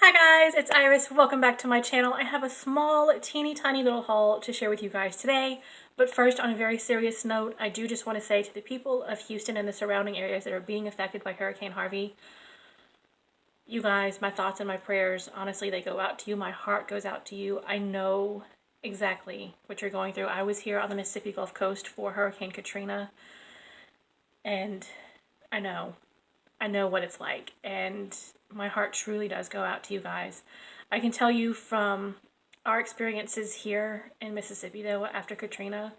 Hi guys, it's Iris. Welcome back to my channel. I have a small, teeny tiny little haul to share with you guys today. But first, on a very serious note, I do just want to say to the people of Houston and the surrounding areas that are being affected by Hurricane Harvey, you guys, my thoughts and my prayers, honestly, they go out to you. My heart goes out to you. I know exactly what you're going through. I was here on the Mississippi Gulf Coast for Hurricane Katrina, and I know. I know what it's like, and my heart truly does go out to you guys. I can tell you from our experiences here in Mississippi, though, after Katrina,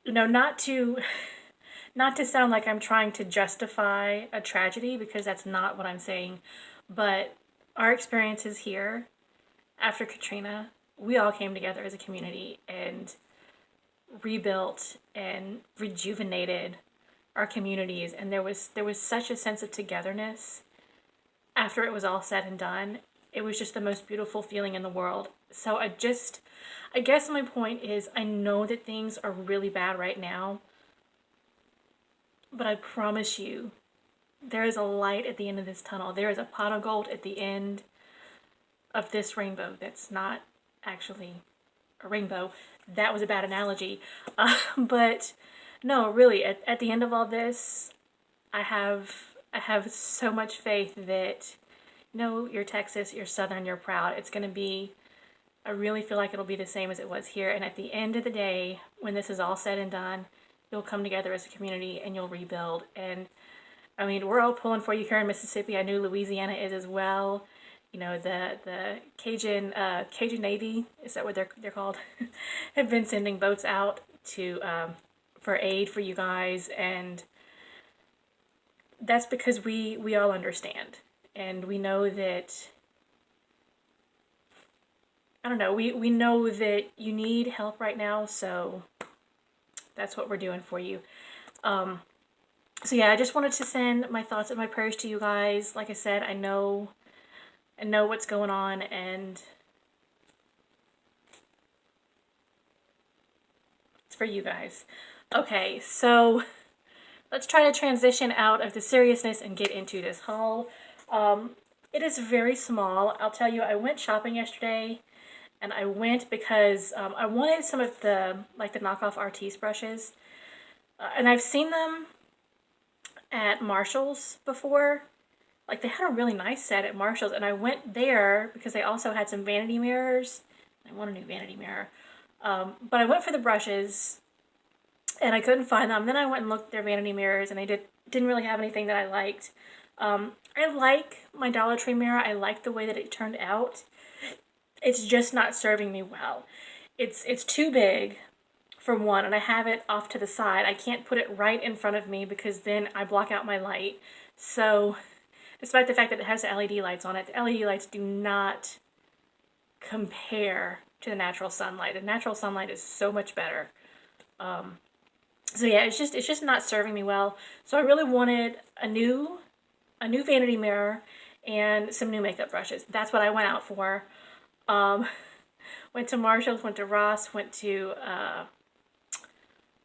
not to not to sound like I'm trying to justify a tragedy, because that's not what I'm saying, but our experiences here after Katrina, we all came together as a community and rebuilt and rejuvenated our communities, and there was such a sense of togetherness after it was all said and done. It was just the most beautiful feeling in the world. So I guess my point is, I know that things are really bad right now, but I promise you there is a light at the end of this tunnel. There is a pot of gold at the end of this rainbow that's not actually a rainbow. That was a bad analogy. But no, really, at the end of all this, I have so much faith that, you're Texas, you're Southern, you're proud. It's going to be, I really feel like it'll be the same as it was here. And at the end of the day, when this is all said and done, you'll come together as a community and you'll rebuild. And I mean, we're all pulling for you here in Mississippi. I know Louisiana is as well. The Cajun Navy, is that what they're called? Have been sending boats out to for aid for you guys, and that's because we all understand, and we know that, I don't know, we know that you need help right now, so that's what we're doing for you. So yeah, I just wanted to send my thoughts and my prayers to you guys. Like I said, I know what's going on, and it's for you guys. Okay, so let's try to transition out of the seriousness and get into this haul. It is very small. I'll tell you, I went shopping yesterday, and I went because I wanted some of the knockoff Artis brushes. And I've seen them at Marshall's before. Like, they had a really nice set at Marshall's, and I went there because they also had some vanity mirrors. I want a new vanity mirror. But I went for the brushes, and I couldn't find them. Then I went and looked at their vanity mirrors, and they didn't really have anything that I liked. I like my Dollar Tree mirror. I like the way that it turned out. It's just not serving me well. It's too big, for one, and I have it off to the side. I can't put it right in front of me because then I block out my light. So, despite the fact that it has the LED lights on it, the LED lights do not compare to the natural sunlight. The natural sunlight is so much better. So yeah, it's just not serving me well. So I really wanted a new vanity mirror and some new makeup brushes. That's what I went out for. Went to Marshall's, went to Ross, went to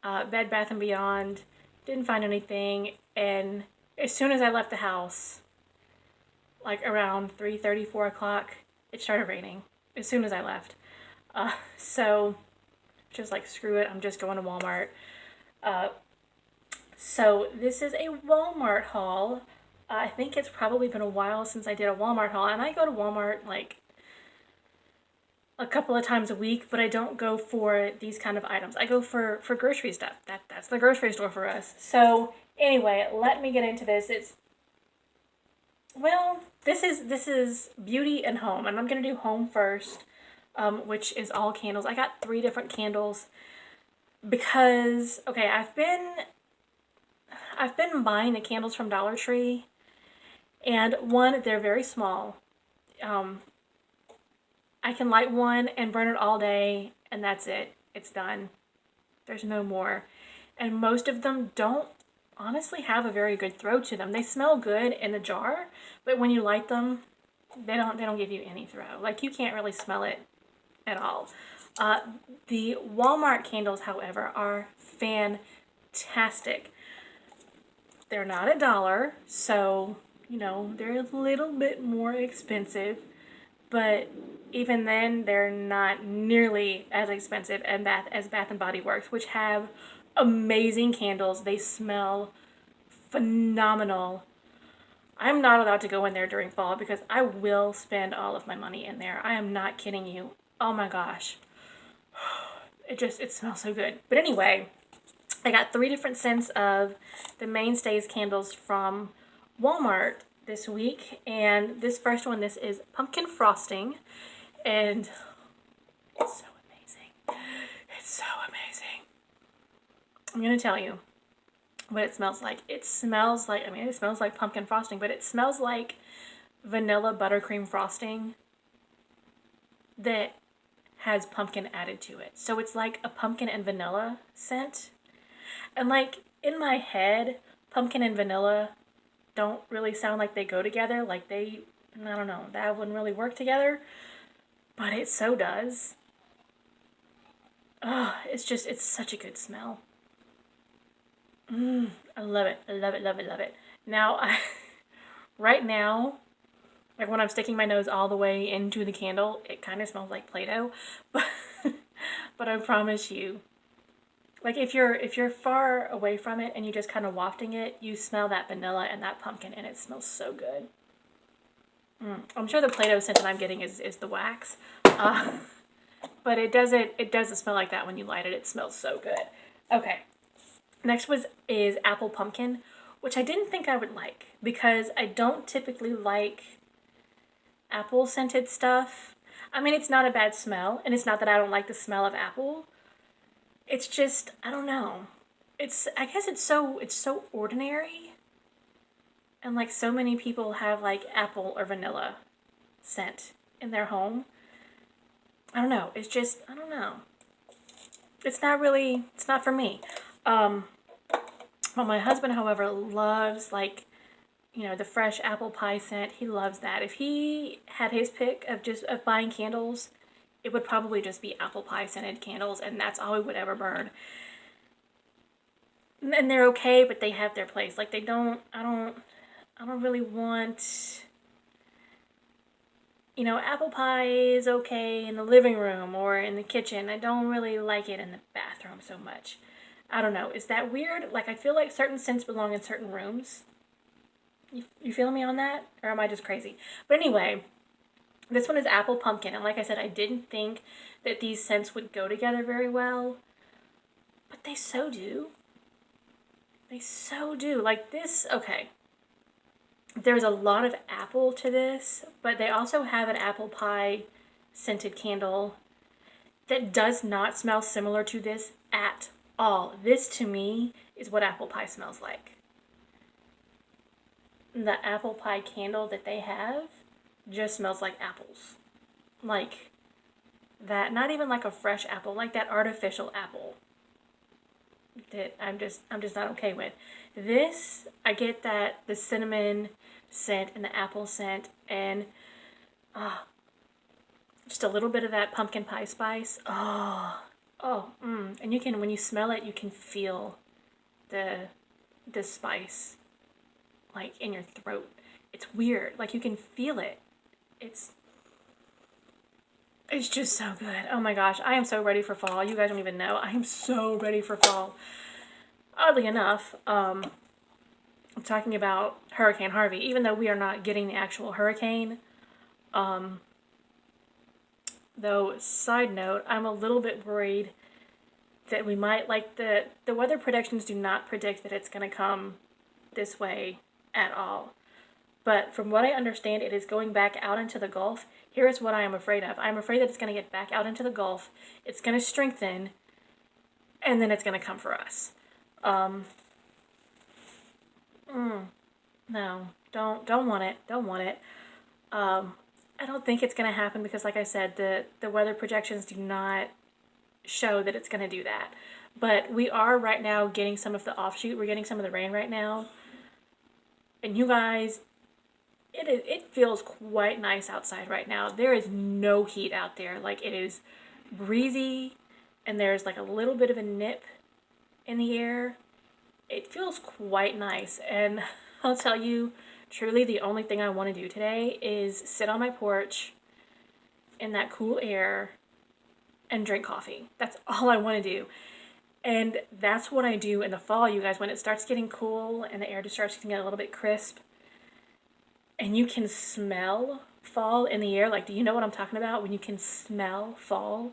Bed Bath & Beyond. Didn't find anything, and as soon as I left the house, like around 3:30, 4 o'clock, it started raining as soon as I left. So just like, screw it, I'm just going to Walmart. So this is a Walmart haul. I think it's probably been a while since I did a Walmart haul, and I go to Walmart like a couple of times a week, but I don't go for these kind of items. I go for grocery stuff. That's the grocery store for us. So anyway, let me get into this. This is beauty and home, and I'm gonna do home first, which is all candles. I got 3 different candles because, okay, I've been buying the candles from Dollar Tree, and one, they're very small. I can light one and burn it all day, and that's it. It's done. There's no more. And most of them don't honestly have a very good throw to them. They smell good in the jar, but when you light them, they don't give you any throw. Like, you can't really smell it at all. The Walmart candles, however, are fantastic. They're not $1, so you know, they're a little bit more expensive, but even then, they're not nearly as expensive as Bath and Body Works, which have amazing candles. They smell phenomenal. I'm not allowed to go in there during fall because I will spend all of my money in there. I am not kidding you. Oh my gosh. It smells so good. But anyway, I got 3 different scents of the Mainstays candles from Walmart this week. And this first one, this is pumpkin frosting. And it's so amazing. It's so amazing. I'm going to tell you what it smells like. It smells like, I mean, it smells like pumpkin frosting, but it smells like vanilla buttercream frosting that has pumpkin added to it. So it's like a pumpkin and vanilla scent. And like in my head, pumpkin and vanilla don't really sound like they go together. Like I don't know, that wouldn't really work together. But it so does. Oh, it's such a good smell. I love it. I love it, love it, love it. Now, right now, like when I'm sticking my nose all the way into the candle, it kind of smells like Play-Doh. But, but I promise you, like if you're far away from it and you're just kind of wafting it, you smell that vanilla and that pumpkin, and it smells so good. I'm sure the Play-Doh scent that I'm getting is the wax. But it doesn't smell like that when you light it. It smells so good. Okay. Next is apple pumpkin, which I didn't think I would like because I don't typically like apple scented stuff. I mean, it's not a bad smell, and it's not that I don't like the smell of apple. It's just, I don't know. I guess it's so ordinary. And like so many people have like apple or vanilla scent in their home. I don't know. It's just, I don't know. It's not for me. Well, my husband, however, loves like, you know, the fresh apple pie scent. He loves that. If he had his pick of buying candles, it would probably just be apple pie scented candles, and that's all we would ever burn. And they're okay, but they have their place. Like I don't really want, you know, apple pie is okay in the living room or in the kitchen. I don't really like it in the bathroom so much. I don't know. Is that weird? Like, I feel like certain scents belong in certain rooms. You feel me on that? Or am I just crazy? But anyway, this one is apple pumpkin. And like I said, I didn't think that these scents would go together very well. But they so do. They so do. Like this, okay. There's a lot of apple to this, but they also have an apple pie scented candle that does not smell similar to this at all. This to me is what apple pie smells like. The apple pie candle that they have just smells like apples. Like that, not even like a fresh apple, like that artificial apple that I'm just not okay with. This, I get that the cinnamon scent and the apple scent and just a little bit of that pumpkin pie spice. And you can, when you smell it, you can feel the spice like in your throat. It's weird. Like you can feel it. It's just so good. Oh my gosh, I am so ready for fall. You guys don't even know. I am so ready for fall. Oddly enough, I'm talking about Hurricane Harvey, even though we are not getting the actual hurricane. Though, side note, I'm a little bit worried that we might, like, the weather predictions do not predict that it's going to come this way at all. But from what I understand, it is going back out into the Gulf. Here is what I am afraid of. I'm afraid that it's going to get back out into the Gulf. It's going to strengthen, and then it's going to come for us. No, don't want it. Don't want it. I don't think it's going to happen because, like I said, the weather projections do not show that it's going to do that. But we are right now getting some of the offshoot. We're getting some of the rain right now. And you guys, it feels quite nice outside right now. There is no heat out there. Like, it is breezy, and there's like a little bit of a nip in the air. It feels quite nice. And I'll tell you, truly the only thing I want to do today is sit on my porch in that cool air and drink coffee. That's all I want to do. And that's what I do in the fall, you guys, when it starts getting cool and the air just starts getting a little bit crisp and you can smell fall in the air. Like, do you know what I'm talking about? When you can smell fall?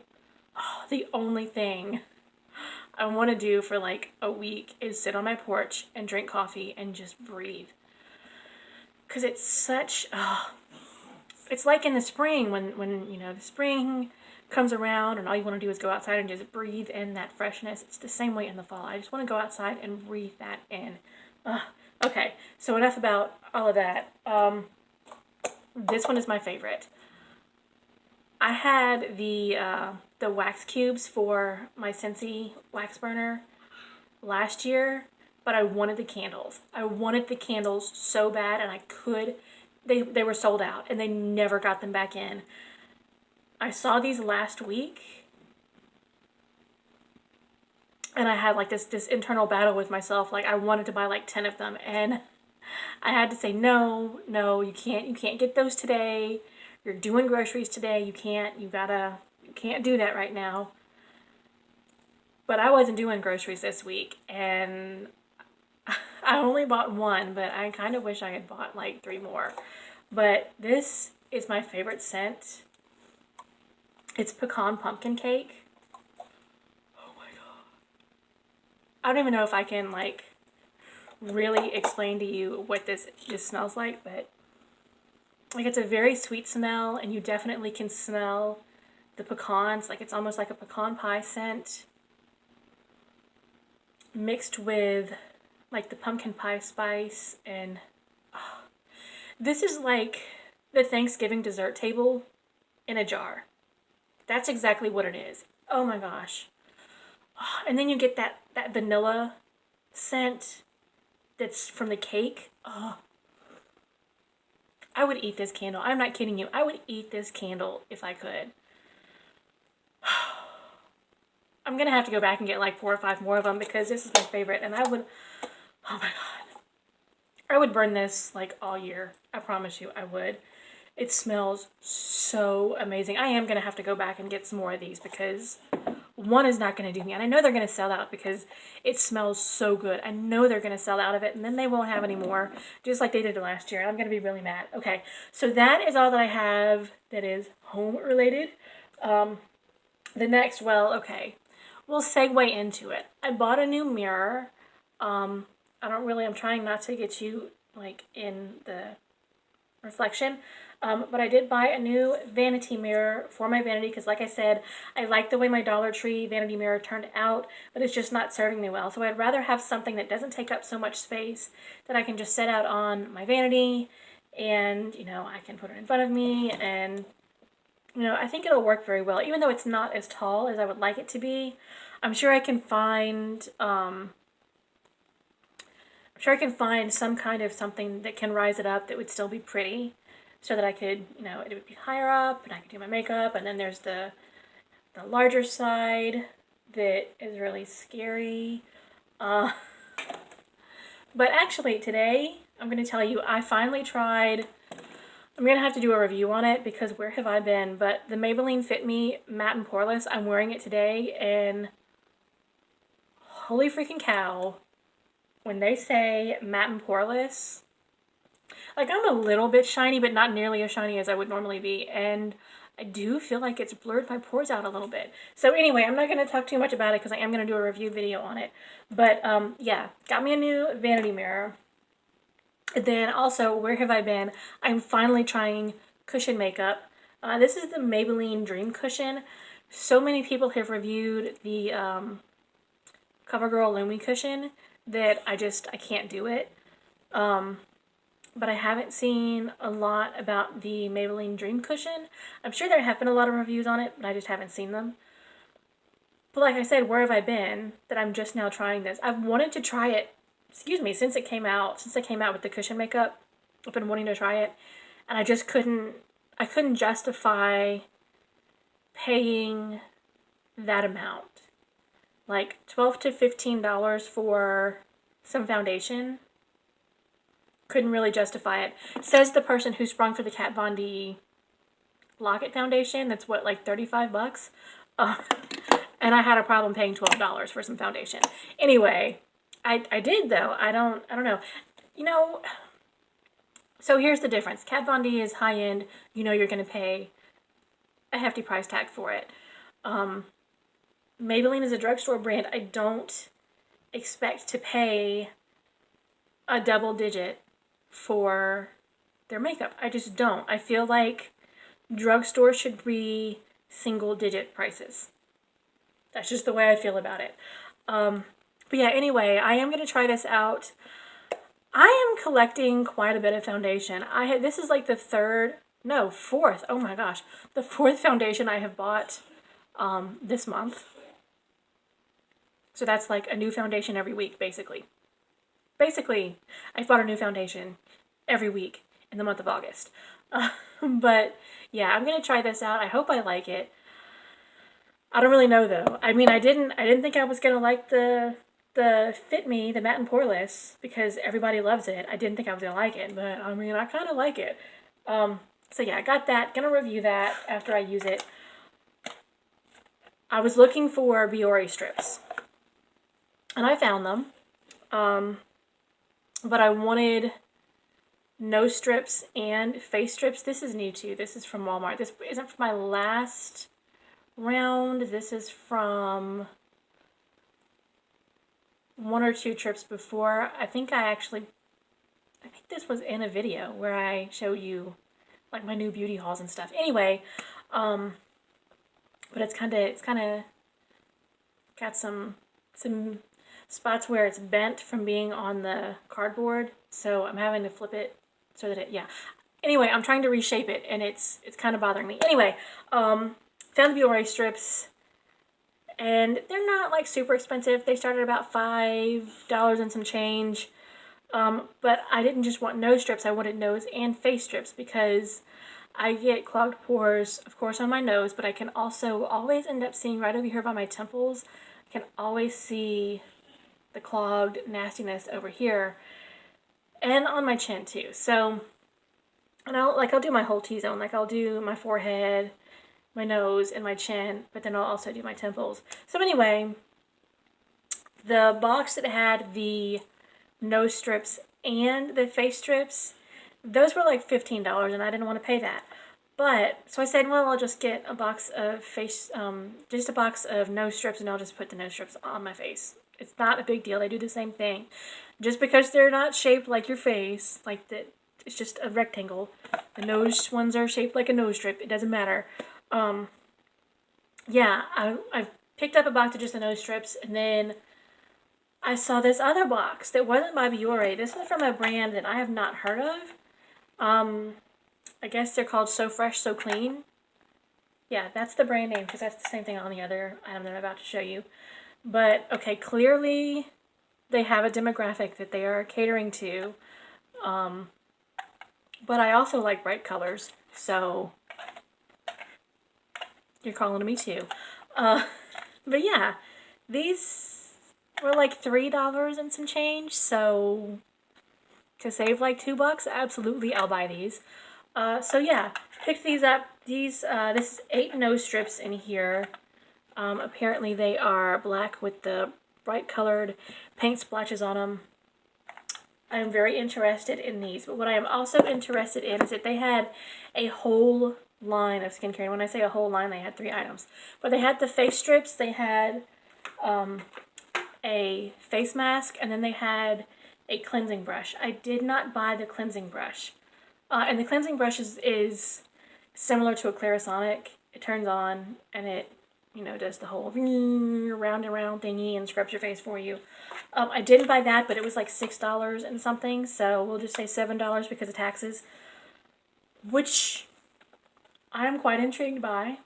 Oh, the only thing I want to do for like a week is sit on my porch and drink coffee and just breathe. Because it's such, it's like in the spring when you know, the spring comes around and all you want to do is go outside and just breathe in that freshness. It's the same way in the fall. I just want to go outside and breathe that in. Okay, so enough about all of that. This one is my favorite. I had the wax cubes for my Scentsy wax burner last year, but I wanted the candles. I wanted the candles so bad, and I could. They were sold out, and they never got them back in. I saw these last week, and I had like this internal battle with myself. Like, I wanted to buy like 10 of them, and I had to say no, you can't get those today. You're doing groceries today. You can't do that right now. But I wasn't doing groceries this week, and I only bought one, but I kind of wish I had bought like 3 more. But this is my favorite scent. It's pecan pumpkin cake. Oh my god. I don't even know if I can like really explain to you what this smells like, but like, it's a very sweet smell, and you definitely can smell the pecans. Like, it's almost like a pecan pie scent mixed with like the pumpkin pie spice. And this is like the Thanksgiving dessert table in a jar. That's exactly what it is. Oh my gosh. And then you get that vanilla scent that's from the cake. Oh, I would eat this candle. I'm not kidding you. I would eat this candle if I could. I'm going to have to go back and get like 4 or 5 more of them because this is my favorite. And I would, oh my god, I would burn this like all year. I promise you I would. It smells so amazing. I am going to have to go back and get some more of these because one is not going to do me. And I know they're going to sell out because it smells so good. I know they're going to sell out of it and then they won't have any more, just like they did last year. I'm going to be really mad. Okay, so that is all that I have that is home related. The next, well, okay, we'll segue into it. I bought a new mirror. I'm trying not to get you like in the reflection. But I did buy a new vanity mirror for my vanity because, like I said, I like the way my Dollar Tree vanity mirror turned out, but it's just not serving me well. So I'd rather have something that doesn't take up so much space that I can just set out on my vanity and, you know, I can put it in front of me and, you know, I think it'll work very well. Even though it's not as tall as I would like it to be, I'm sure I can find some kind of something that can rise it up that would still be pretty so that I could, you know, it would be higher up and I could do my makeup. And then there's the larger side that is really scary. But actually today, I'm going to tell you, I finally tried, I'm going to have to do a review on it because where have I been? But the Maybelline Fit Me Matte and Poreless, I'm wearing it today and holy freaking cow. When they say matte and poreless, like, I'm a little bit shiny, but not nearly as shiny as I would normally be. And I do feel like it's blurred my pores out a little bit. So anyway, I'm not going to talk too much about it because I am going to do a review video on it. But yeah, got me a new vanity mirror. Then also, where have I been? I'm finally trying cushion makeup. This is the Maybelline Dream Cushion. So many people have reviewed the CoverGirl Lumi Cushion that I can't do it. But I haven't seen a lot about the Maybelline Dream Cushion. I'm sure there have been a lot of reviews on it, but I just haven't seen them. But like I said, where have I been that I'm just now trying this? I've wanted to try it, since it came out with the cushion makeup. I've been wanting to try it, and I couldn't justify paying that amount. Like $12 to $15 for some foundation. couldn't really justify it. Says the person who sprung for the Kat Von D Lock-It foundation. That's what, like $35? And I had a problem paying $12 for some foundation. Anyway, I did though. I don't know. You know, so here's the difference. Kat Von D is high end. You know you're going to pay a hefty price tag for it. Maybelline is a drugstore brand. I don't expect to pay a double digit for their makeup. I just don't. I feel like drugstores should be single digit prices. That's just the way I feel about it. But yeah, anyway, I am going to try this out. I am collecting quite a bit of foundation. This is like the fourth, oh my gosh, the fourth foundation I have bought this month. So that's like a new foundation every week, basically. Basically, I bought a new foundation every week in the month of August. But yeah, I'm going to try this out. I hope I like it. I don't really know though. I mean, I didn't think I was going to like the Fit Me, the Matte and Poreless, because everybody loves it. I didn't think I was going to like it, but I mean, I kind of like it. So yeah, I got that. Gonna review that after I use it. I was looking for Biore strips, and I found them. But I wanted nose strips and face strips. This is new too. This is from Walmart. This isn't from my last round. This is from one or two trips before. I think this was in a video where I showed you like my new beauty hauls and stuff. Anyway, but it's kind of got some spots where it's bent from being on the cardboard, so I'm having to flip it so that yeah. Anyway, I'm trying to reshape it, and it's kind of bothering me. Anyway, found the Biore strips, and they're not like super expensive. They started about $5 and some change. But I didn't just want nose strips. I wanted nose and face strips because I get clogged pores, of course, on my nose, but I can also always end up seeing right over here by my temples. I can always see the clogged nastiness over here and on my chin too. So, and I'll do my whole T-zone. Like I'll do my forehead, my nose, and my chin, but then I'll also do my temples. So anyway, the box that had the nose strips and the face strips, those were like $15, and I didn't want to pay that. But so I said, well, I'll just get a box of just a box of nose strips, and I'll just put the nose strips on my face. It's not a big deal. They do the same thing. Just because they're not shaped like your face, like that, it's just a rectangle. The nose ones are shaped like a nose strip. It doesn't matter. Yeah, I've picked up a box of just the nose strips, and then I saw this other box that wasn't by Biore. This is from a brand that I have not heard of. I guess they're called So Fresh, So Clean. Yeah, that's the brand name, because that's the same thing on the other item that I'm about to show you. But, okay, clearly they have a demographic that they are catering to. But I also like bright colors, so you're calling to me too. But yeah, these were like $3 and some change, so to save like $2, absolutely I'll buy these. So yeah, picked these up. This is 8 nose strips in here. Apparently they are black with the bright colored paint splotches on them. I am very interested in these, but what I am also interested in is that they had a whole line of skincare. And when I say a whole line, they had 3 items. But they had the face strips, they had a face mask, and then they had a cleansing brush. I did not buy the cleansing brush. And the cleansing brush is similar to a Clarisonic. It turns on and it, does the whole round and round thingy and scrubs your face for you. I didn't buy that, but it was like $6 and something, so we'll just say $7 because of taxes, which I am quite intrigued by.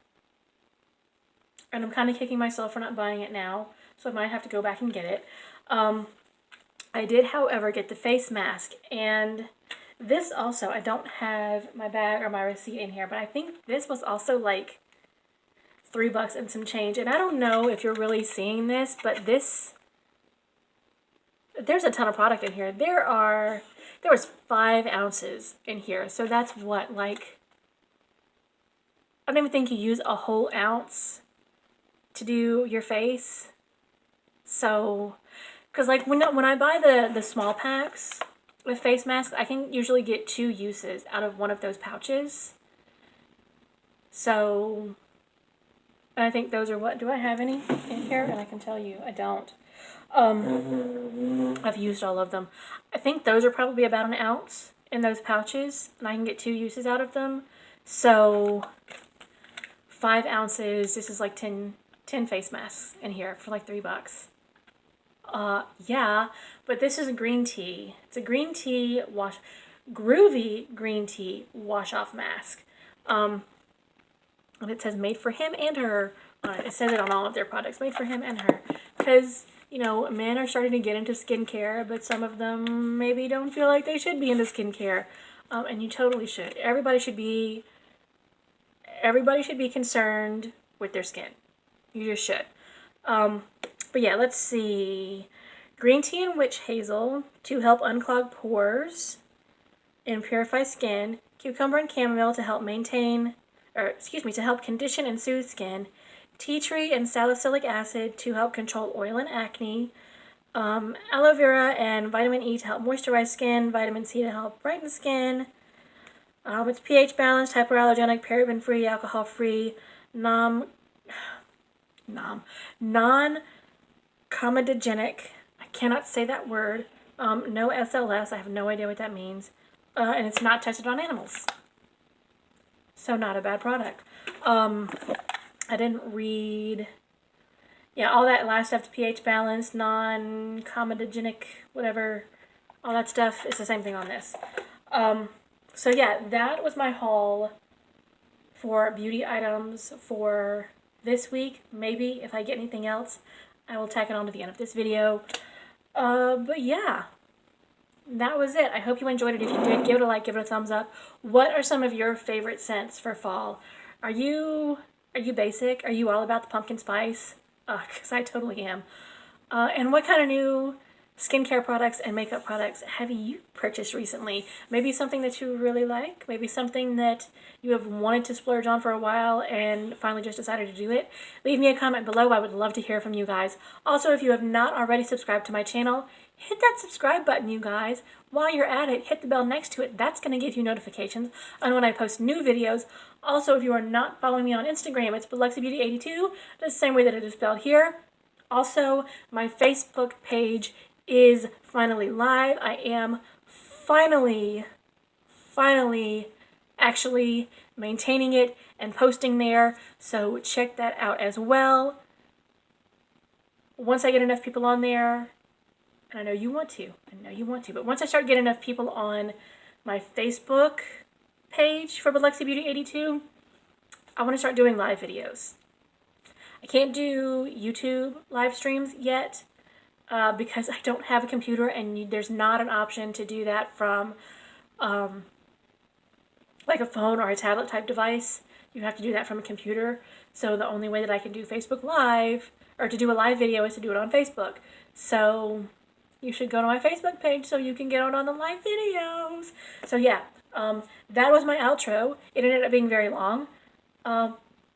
And I'm kind of kicking myself for not buying it now, so I might have to go back and get it. I did, however, get the face mask, and this also, I don't have my bag or my receipt in here, but I think this was also like $3 and some change. And I don't know if you're really seeing this, but there's a ton of product in here. there was 5 ounces in here. So that's what, like, I don't even think you use a whole ounce to do your face. So, because like when I buy the small packs with face masks, I can usually get 2 uses out of one of those pouches. So, and I think those are what, do I have any in here? And I can tell you, I don't. I've used all of them. I think those are probably about an ounce in those pouches, and I can get 2 uses out of them. So 5 ounces, this is like 10 face masks in here for like $3. Yeah, but this is a green tea. It's a green tea groovy green tea wash off mask. And it says made for him and her. It says it on all of their products, made for him and her. Because, you know, men are starting to get into skincare, but some of them maybe don't feel like they should be into skincare. And you totally should. Everybody should be concerned with their skin. You just should. But yeah, let's see. Green tea and witch hazel to help unclog pores and purify skin. Cucumber and chamomile to help to help condition and soothe skin. Tea tree and salicylic acid to help control oil and acne. Aloe vera and vitamin E to help moisturize skin. Vitamin C to help brighten skin. It's pH balanced, hypoallergenic, paraben-free, alcohol-free, non-comedogenic. I cannot say that word. No SLS. I have no idea what that means. And it's not tested on animals. So not a bad product. I didn't read... Yeah, all that last stuff, pH balanced, non-comedogenic, whatever, all that stuff is the same thing on this. So yeah, that was my haul for beauty items for this week. Maybe if I get anything else, I will tack it on to the end of this video. But yeah, that was it. I hope you enjoyed it. If you did, give it a like, give it a thumbs up. What are some of your favorite scents for fall? Are you basic? Are you all about the pumpkin spice? Because I totally am. And what kind of new skincare products and makeup products have you purchased recently? Maybe something that you really like, maybe something that you have wanted to splurge on for a while and finally just decided to do it. Leave me a comment below. I would love to hear from you guys. Also, if you have not already subscribed to my channel, hit that subscribe button, you guys. While you're at it, hit the bell next to it. That's going to give you notifications on when I post new videos. Also, if you are not following me on Instagram, it's BeluxyBeauty82, the same way that it is spelled here. Also, my Facebook page is finally live. I am finally actually maintaining it and posting there, so check that out as well. Once I get enough people on there, and I know you want to, but once I start getting enough people on my Facebook page for BeluxyBeauty82, I want to start doing live videos. I can't do YouTube live streams yet, because I don't have a computer and there's not an option to do that from like a phone or a tablet type device. You have to do that from a computer. So the only way that I can do Facebook Live, or to do a live video, is to do it on Facebook. So you should go to my Facebook page so you can get on the live videos. So yeah, that was my outro. It ended up being very long.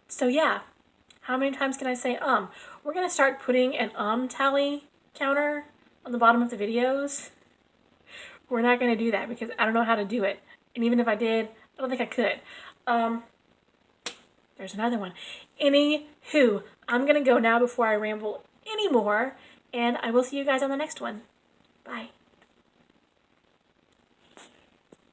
So yeah, how many times can I say We're going to start putting an tally counter on the bottom of the videos. We're not going to do that because I don't know how to do it. And even if I did, I don't think I could. There's another one. Anywho, I'm going to go now before I ramble anymore, and I will see you guys on the next one. Bye.